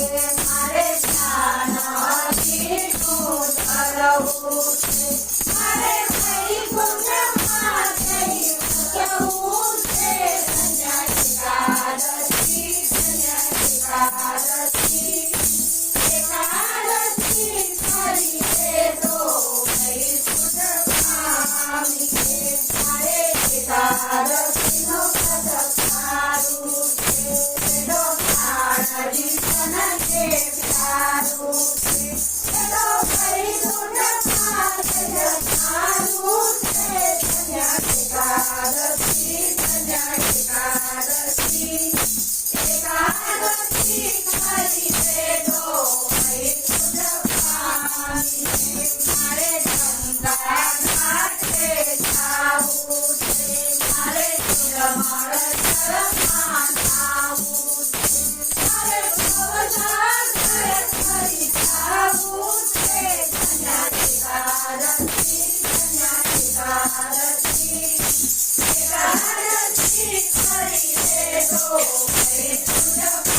મારે જ્ઞાનથી શું ધરવું છે મારે વૈકુંઠમાં જઈ જવું છે સંન્યાસી એકાદશી કરી તો વૈકુંઠ પામીએ મારે એકાદશીનો વ્રત સારું છે એનો જીવન કે પ્યારું છે એનો વૈકુંઠમાં જવાનું છે એકાદશી એકાદશી કરી તો વૈકુંઠ પામીએ મારે ગંગા ઘાટે જાવું છે મારે નિર્મળ જળમાં નાવું છે મારે ભવસાગર કરી જાવું છે એકાદશી કરી તો વૈકુંઠ